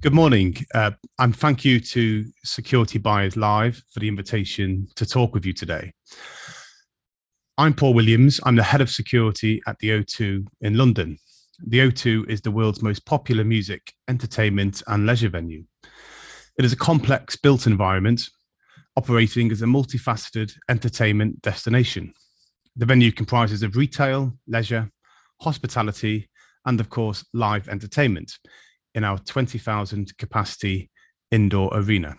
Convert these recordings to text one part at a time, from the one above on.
Good morning, and thank you to Security Buyers Live for the invitation to talk with you today. I'm Paul Williams. I'm the head of security at the O2 in London. The O2 is the world's most popular music, entertainment, and leisure venue. It is a complex built environment operating as a multifaceted entertainment destination. The venue comprises of retail, leisure, hospitality, and of course, live entertainment in our 20,000 capacity indoor arena.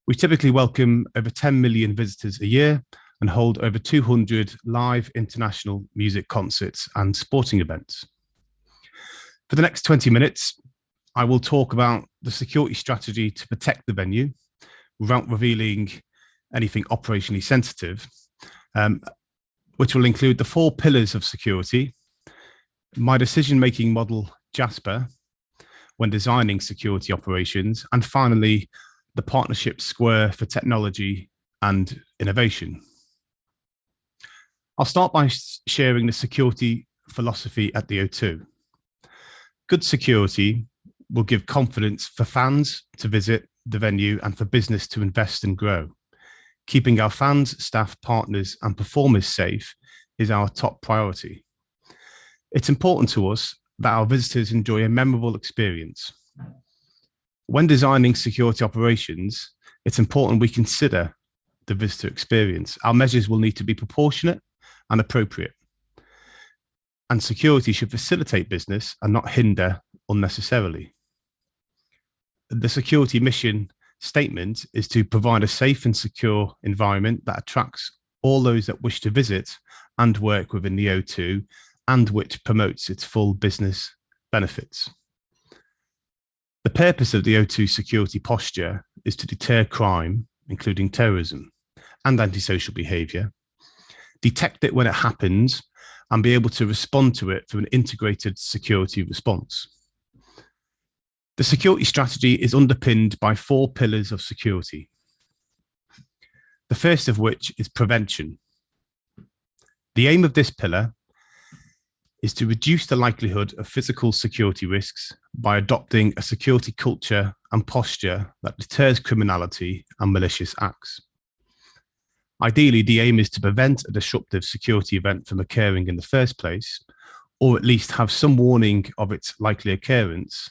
We typically welcome over 10 million visitors a year and hold over 200 live international music concerts and sporting events. For the next 20 minutes, I will talk about the security strategy to protect the venue without revealing anything operationally sensitive, which will include the 4 pillars of security, my decision-making model, Jasper, when designing security operations, and finally, the partnership square for technology and innovation. I'll start by sharing the security philosophy at the O2. Good security will give confidence for fans to visit the venue and for business to invest and grow. Keeping our fans, staff, partners, and performers safe is our top priority. It's important to us that our visitors enjoy a memorable experience. When designing security operations, it's important we consider the visitor experience. Our measures will need to be proportionate and appropriate. And security should facilitate business and not hinder unnecessarily. The security mission statement is to provide a safe and secure environment that attracts all those that wish to visit and work within the O2 and which promotes its full business benefits. The purpose of the O2 security posture is to deter crime, including terrorism and antisocial behaviour, detect it when it happens, and be able to respond to it through an integrated security response. The security strategy is underpinned by 4 pillars of security. The first of which is prevention. The aim of this pillar is to reduce the likelihood of physical security risks by adopting a security culture and posture that deters criminality and malicious acts. Ideally, the aim is to prevent a disruptive security event from occurring in the first place, or at least have some warning of its likely occurrence.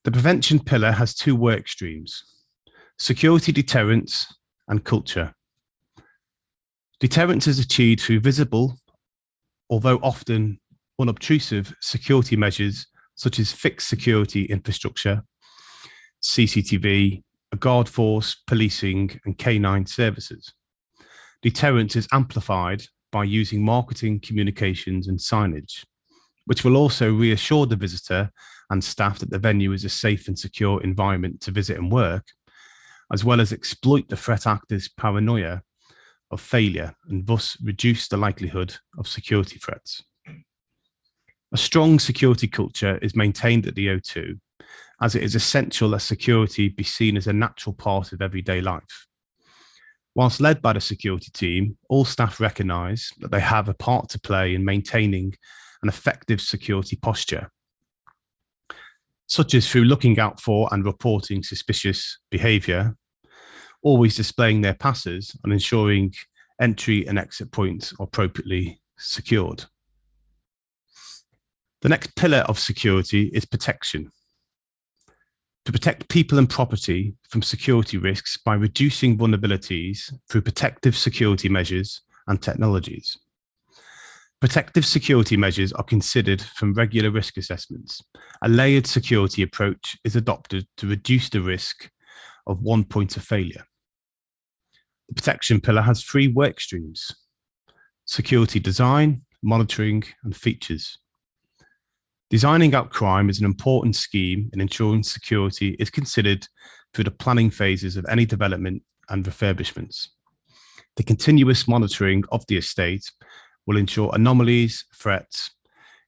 The prevention pillar has 2 work streams: security deterrence and culture. Deterrence is achieved through visible, although often unobtrusive, security measures such as fixed security infrastructure, CCTV, a guard force, policing, and K9 services. Deterrence is amplified by using marketing, communications, and signage, which will also reassure the visitor and staff that the venue is a safe and secure environment to visit and work, as well as exploit the threat actors' paranoia of failure and thus reduce the likelihood of security threats. A strong security culture is maintained at the O2, as it is essential that security be seen as a natural part of everyday life. Whilst led by the security team, all staff recognise that they have a part to play in maintaining an effective security posture, such as through looking out for and reporting suspicious behaviour, always displaying their passes and ensuring entry and exit points are appropriately secured. The next pillar of security is protection. To protect people and property from security risks by reducing vulnerabilities through protective security measures and technologies. Protective security measures are considered from regular risk assessments. A layered security approach is adopted to reduce the risk of one point of failure. The protection pillar has 3 work streams: security design, monitoring, and features. Designing out crime is an important scheme in ensuring security is considered through the planning phases of any development and refurbishments. The continuous monitoring of the estate will ensure anomalies, threats,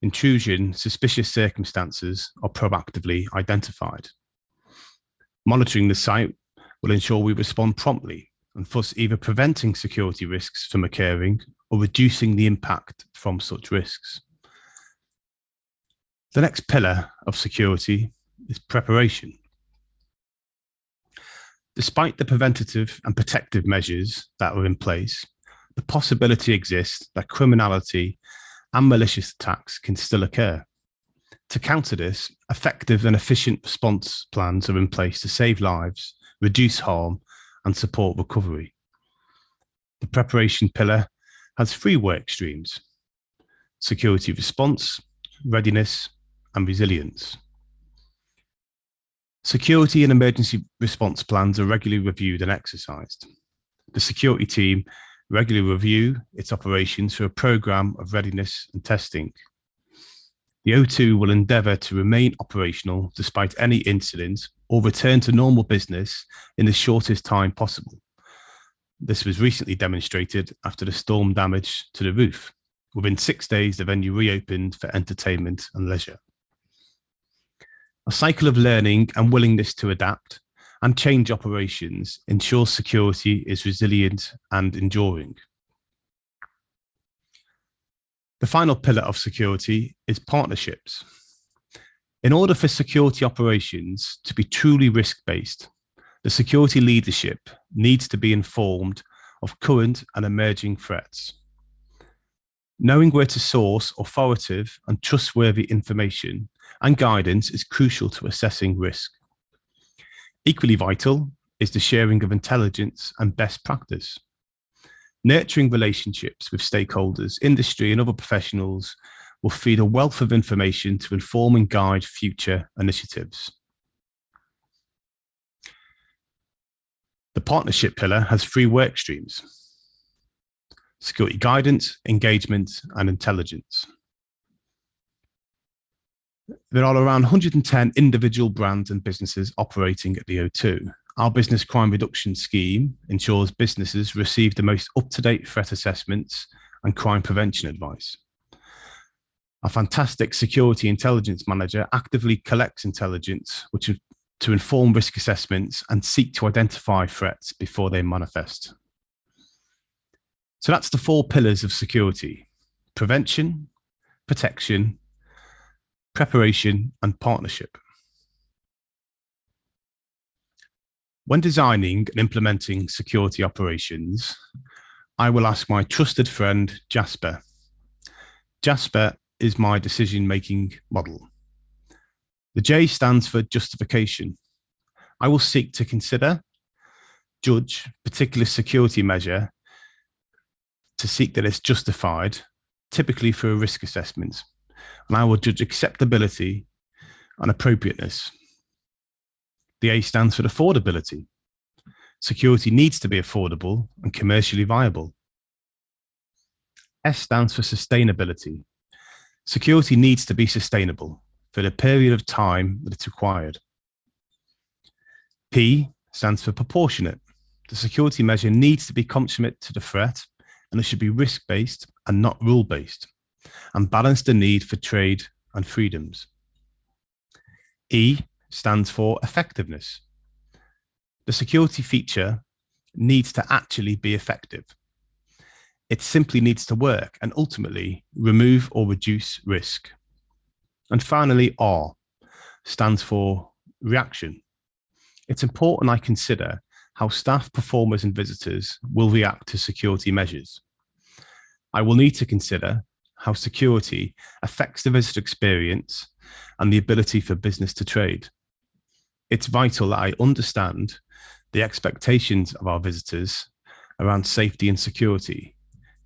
intrusion, suspicious circumstances are proactively identified. Monitoring the site will ensure we respond promptly and thus either preventing security risks from occurring or reducing the impact from such risks. The next pillar of security is preparation. Despite the preventative and protective measures that were in place, the possibility exists that criminality and malicious attacks can still occur. To counter this, effective and efficient response plans are in place to save lives, reduce harm, and support recovery. The preparation pillar has 3 work streams: security response, readiness, and resilience. Security and emergency response plans are regularly reviewed and exercised. The security team regularly review its operations through a program of readiness and testing. The O2 will endeavour to remain operational despite any incident or return to normal business in the shortest time possible. This was recently demonstrated after the storm damage to the roof. Within 6 days, the venue reopened for entertainment and leisure. A cycle of learning and willingness to adapt and change operations ensures security is resilient and enduring. The final pillar of security is partnerships. In order for security operations to be truly risk-based, the security leadership needs to be informed of current and emerging threats. Knowing where to source authoritative and trustworthy information and guidance is crucial to assessing risk. Equally vital is the sharing of intelligence and best practice. Nurturing relationships with stakeholders, industry, and other professionals will feed a wealth of information to inform and guide future initiatives. The partnership pillar has 3 work streams: security guidance, engagement, and intelligence. There are around 110 individual brands and businesses operating at the O2. Our business crime reduction scheme ensures businesses receive the most up-to-date threat assessments and crime prevention advice. Our fantastic security intelligence manager actively collects intelligence to inform risk assessments and seek to identify threats before they manifest. So that's the 4 pillars of security: prevention, protection, preparation, and partnership. When designing and implementing security operations, I will ask my trusted friend, Jasper. Jasper is my decision-making model. The J stands for justification. I will seek to consider, judge particular security measure to seek that it's justified, typically through a risk assessment, and I will judge acceptability and appropriateness. The A stands for affordability. Security needs to be affordable and commercially viable. S stands for sustainability. Security needs to be sustainable for the period of time that it's required. P stands for proportionate. The security measure needs to be commensurate to the threat, and it should be risk-based and not rule-based, and balance the need for trade and freedoms. E stands for effectiveness. The security feature needs to actually be effective. It simply needs to work and ultimately remove or reduce risk. And finally, R stands for reaction. It's important I consider how staff, performers, and visitors will react to security measures. I will need to consider how security affects the visitor experience and the ability for business to trade. It's vital that I understand the expectations of our visitors around safety and security.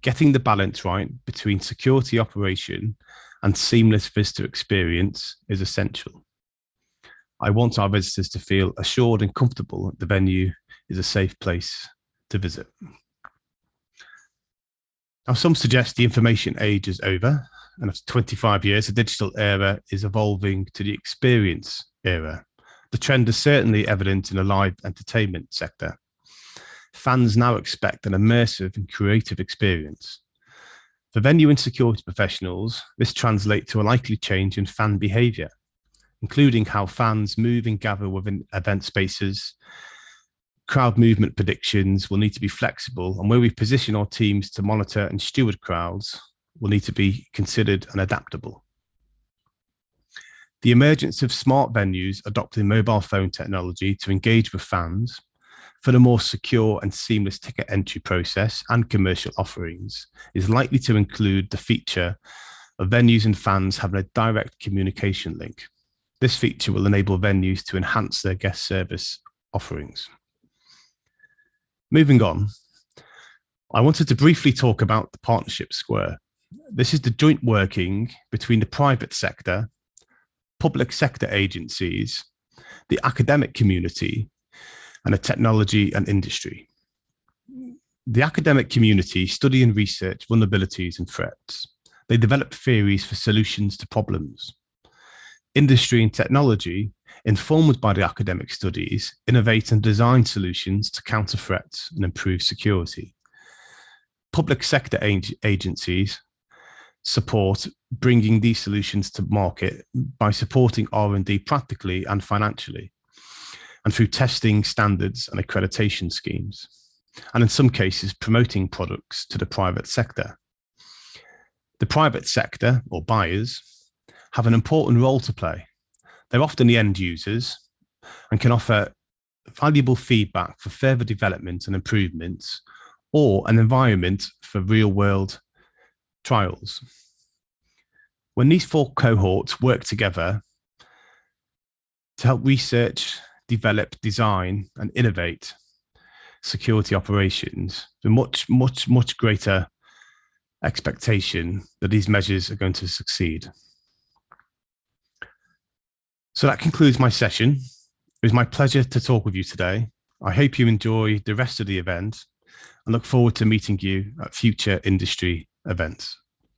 Getting the balance right between security operation and seamless visitor experience is essential. I want our visitors to feel assured and comfortable that the venue is a safe place to visit. Now, some suggest the information age is over, and after 25 years, the digital era is evolving to the experience era. The trend is certainly evident in the live entertainment sector. Fans now expect an immersive and creative experience. For venue and security professionals, this translates to a likely change in fan behaviour, including how fans move and gather within event spaces. Crowd movement predictions will need to be flexible, and where we position our teams to monitor and steward crowds will need to be considered and adaptable. The emergence of smart venues adopting mobile phone technology to engage with fans for a more secure and seamless ticket entry process and commercial offerings is likely to include the feature of venues and fans having a direct communication link. This feature will enable venues to enhance their guest service offerings. Moving on, I wanted to briefly talk about the Partnership Square. This is the joint working between the private sector, public sector agencies, the academic community, and the technology and industry. The academic community study and research vulnerabilities and threats. They develop theories for solutions to problems. Industry and technology, informed by the academic studies, innovate and design solutions to counter threats and improve security. Public sector agencies support bringing these solutions to market by supporting R&D practically and financially, and through testing standards and accreditation schemes, and in some cases, promoting products to the private sector. The private sector, or buyers, have an important role to play. They're often the end users and can offer valuable feedback for further development and improvements, or an environment for real-world trials. When these four cohorts work together to help research, develop, design, and innovate security operations, the much greater expectation that these measures are going to succeed. So that concludes my session. It was my pleasure to talk with you today. I hope you enjoy the rest of the event and look forward to meeting you at future industry events.